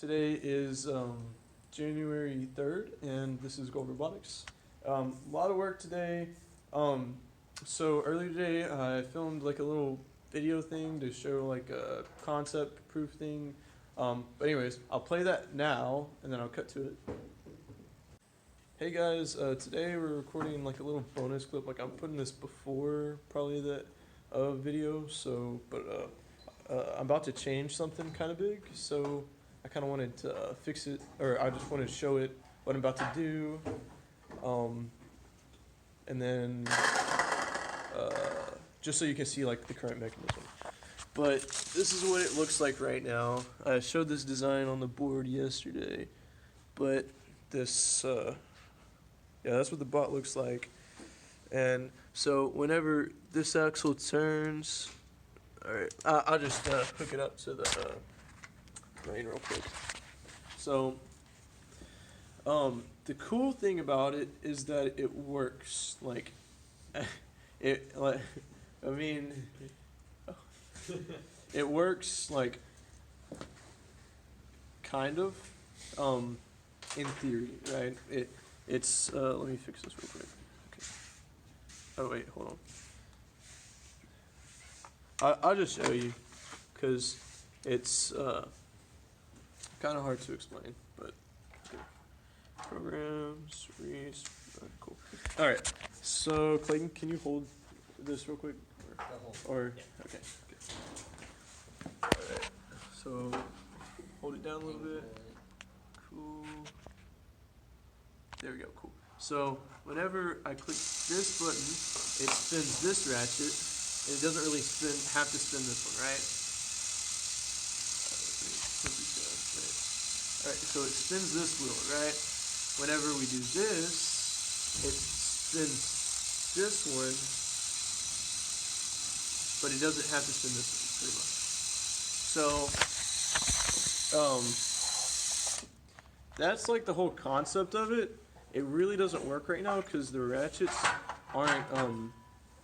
Today is January 3rd, and this is RoboVlog. A lot of work today. So earlier today, I filmed like a little video thing to show like a concept proof thing. But anyways, I'll play that now, and then I'll cut to it. Hey guys, today we're recording like a little bonus clip. Like I'm putting this before probably the video. So, but I'm about to change something kind of big. So I kind of wanted to fix it, or I just wanted to show it what I'm about to do. And then just so you can see like the current mechanism. But this is what it looks like right now. I showed this design on the board yesterday, but this, yeah, that's what the bot looks like. And so whenever this axle turns, all right, I'll just hook it up to the brain real quick. So, the cool thing about it is that it works. Like, it works like kind of, in theory, right? It's let me fix this real quick. Okay. Oh wait, hold on. I'll just show you, cause it's kind of hard to explain, but okay. Programs, cool. All right, so Clayton, can you hold this real quick? Or yeah. Okay. All right. So hold it down a little bit. Cool. There we go. Cool. So whenever I click this button, it spins this ratchet. And it doesn't really have to spin this one, right? Alright, so it spins this wheel, right? Whenever we do this, it spins this one, but it doesn't have to spin this one, pretty much. So, that's like the whole concept of it. It really doesn't work right now because the ratchets aren't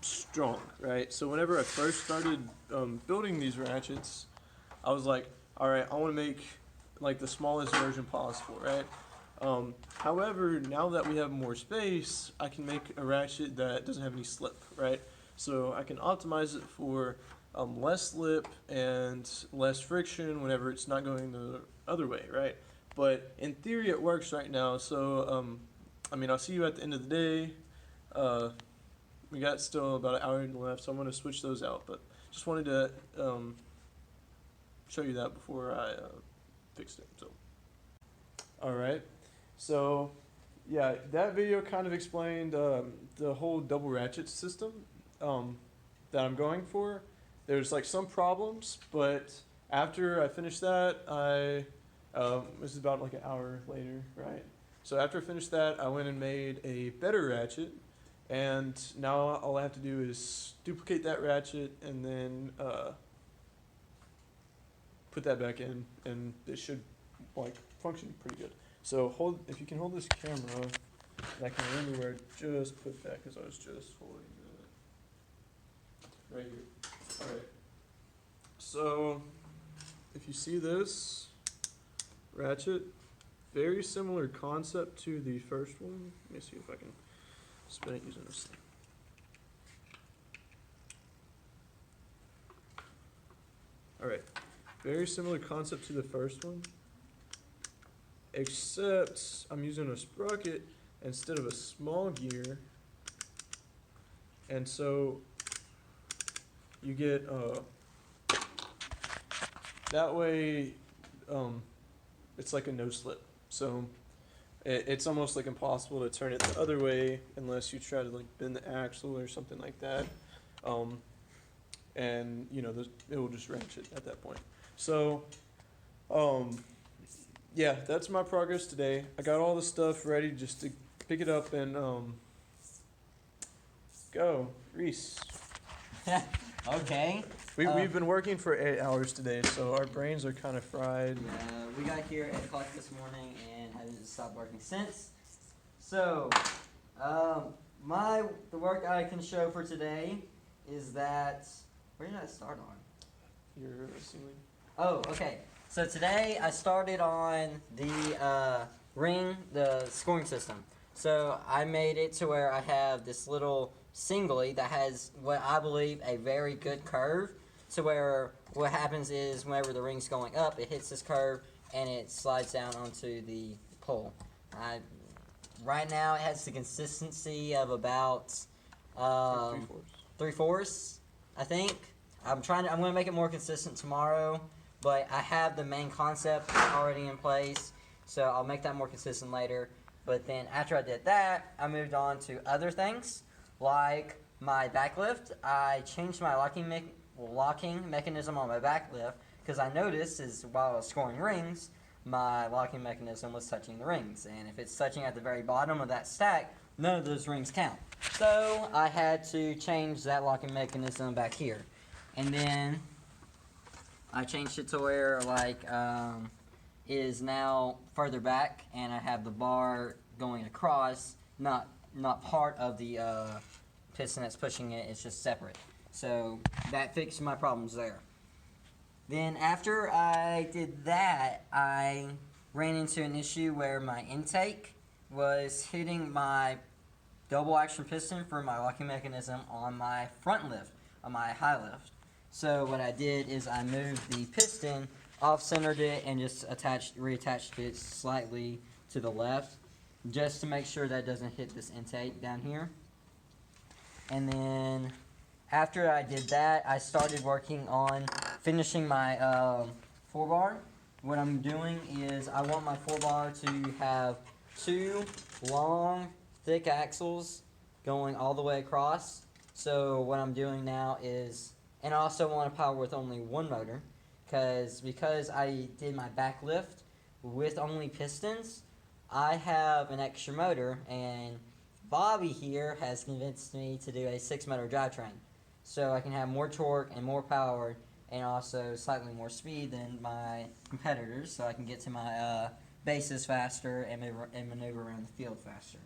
strong, right? So whenever I first started building these ratchets, I was like, all right, I want to make like the smallest version possible, right? However, now that we have more space, I can make a ratchet that doesn't have any slip, right? So I can optimize it for less slip and less friction whenever it's not going the other way, right? But in theory, it works right now. So, I mean, I'll see you at the end of the day. We got still about an hour left, so I'm going to switch those out. But just wanted to show you that before I fixed it. So, all right. So, yeah, that video kind of explained the whole double ratchet system that I'm going for. There's like some problems, but after I finished that, this is about like an hour later, right? So after I finished that, I went and made a better ratchet. And now all I have to do is duplicate that ratchet and then put that back in, and it should like function pretty good. So if you can hold this camera, and I can remember where I just put that because I was just holding it right here. All right. So if you see this ratchet, very similar concept to the first one. Let me see if I can spin it using this thing. All right, very similar concept to the first one, except I'm using a sprocket instead of a small gear, and so you get that way it's like a no slip. So it's almost like impossible to turn it the other way unless you try to like bend the axle or something like that. And you know, it will just ratchet at that point. So, yeah, that's my progress today. I got all the stuff ready just to pick it up and go. Reese. Okay. We've been working for 8 hours today, so our brains are kind of fried. We got here at 8 o'clock this morning and haven't stopped working since. So, the work I can show for today is that, where did I start on? Your ceiling. Oh, okay. So today I started on the the scoring system. So I made it to where I have this little singly that has what I believe a very good curve. To where what happens is whenever the ring's going up, it hits this curve and it slides down onto the pole. Right now it has the consistency of about um, 3/4, I think. I'm gonna make it more consistent tomorrow, but I have the main concept already in place, so I'll make that more consistent later. But then after I did that, I moved on to other things, like my backlift. I changed my locking mechanism on my backlift, because I noticed while I was scoring rings, my locking mechanism was touching the rings, and if it's touching at the very bottom of that stack, none of those rings count. So I had to change that locking mechanism back here. And then I changed it to where it is now further back, and I have the bar going across, not part of the piston that's pushing it. It's just separate. So that fixed my problems there. Then after I did that, I ran into an issue where my intake was hitting my double action piston for my locking mechanism on my front lift, on my high lift. So what I did is I moved the piston, off-centered it, and just reattached it slightly to the left, just to make sure that it doesn't hit this intake down here. And then after I did that, I started working on finishing my 4-bar. What I'm doing is I want my 4-bar to have 2 long, thick axles going all the way across. So what I'm doing now is, and I also want to power with only 1 motor, because I did my back lift with only pistons, I have an extra motor, and Bobby here has convinced me to do a 6-motor drivetrain. So I can have more torque and more power, and also slightly more speed than my competitors, so I can get to my bases faster and maneuver around the field faster.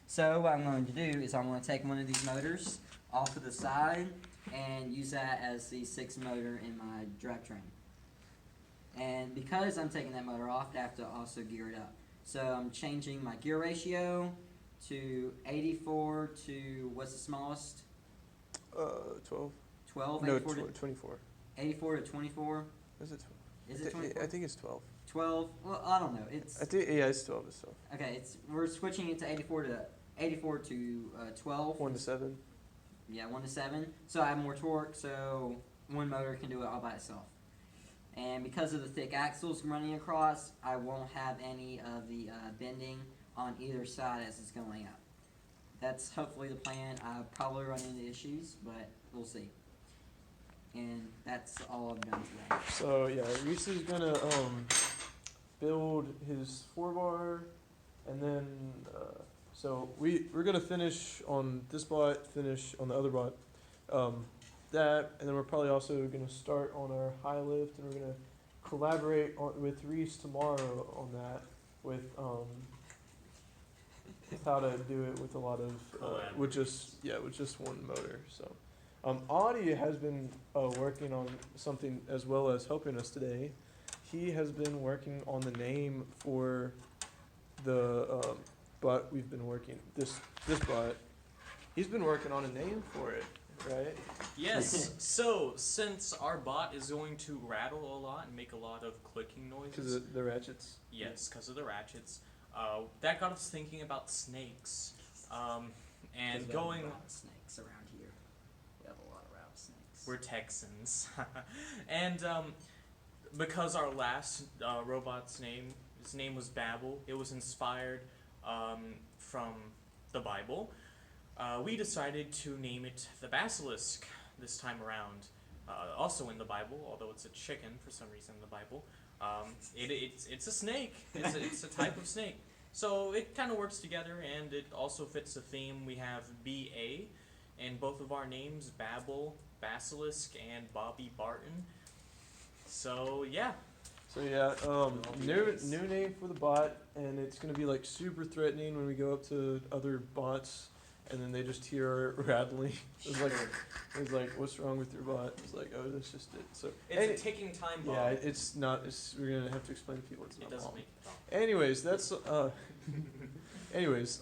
So what I'm going to do is I'm going to take one of these motors off to the side and use that as the 6th motor in my drivetrain. And because I'm taking that motor off, I have to also gear it up. So I'm changing my gear ratio to 84 to, what's the smallest? 12. 12? No, 24. 84 to 24? Is it 12? Is it 24? I think it's 12. 12? Well, I don't know. I think, yeah, it's 12. It's 12. Okay, we're switching it to 84 to 12. 1 to 7. Yeah, 1 to 7. So I have more torque, so one motor can do it all by itself. And because of the thick axles running across, I won't have any of the bending on either side as it's going up. That's hopefully the plan. I'll probably run into issues, but we'll see. And that's all I've done today. So yeah, Reese is gonna build his 4-bar, and then so we're gonna finish on this bot, finish on the other bot, that, and then we're probably also gonna start on our high lift, and we're gonna collaborate with Reese tomorrow on that with how to do it with a lot of with just one motor. So Audie has been working on something as well as helping us today. He has been working on the name for the bot we've been working this bot. He's been working on a name for it, right? Yes. So since our bot is going to rattle a lot and make a lot of clicking noises, Because of the ratchets. yes, because of the ratchets, that got us thinking about snakes, and We going. have a lot of snakes around here. We have a lot of rattlesnakes. We're Texans, and because our last robot's his name was Babel. It was inspired from the Bible. We decided to name it the Basilisk this time around. Also in the Bible, although it's a chicken for some reason in the Bible. It's a snake. It's a type of snake. So it kind of works together, and it also fits the theme. We have BA, and both of our names, Babel, Basilisk, and Bobby Barton. So yeah. So yeah, new name for the bot, and it's gonna be like super threatening when we go up to other bots and then they just hear it rattling. It's like, what's wrong with your bot? It's like, oh, that's just it. So It's a ticking time bomb. yeah, it's not. We're gonna have to explain to people it's not. It doesn't bomb. make it bomb. Anyways, that's anyways,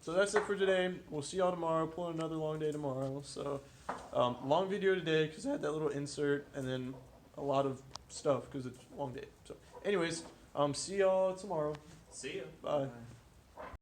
so that's it for today. We'll see y'all tomorrow. Pull another long day tomorrow. So, long video today because I had that little insert and then a lot of stuff because it's a long day. So, anyways, see y'all tomorrow. See ya. Bye. Bye.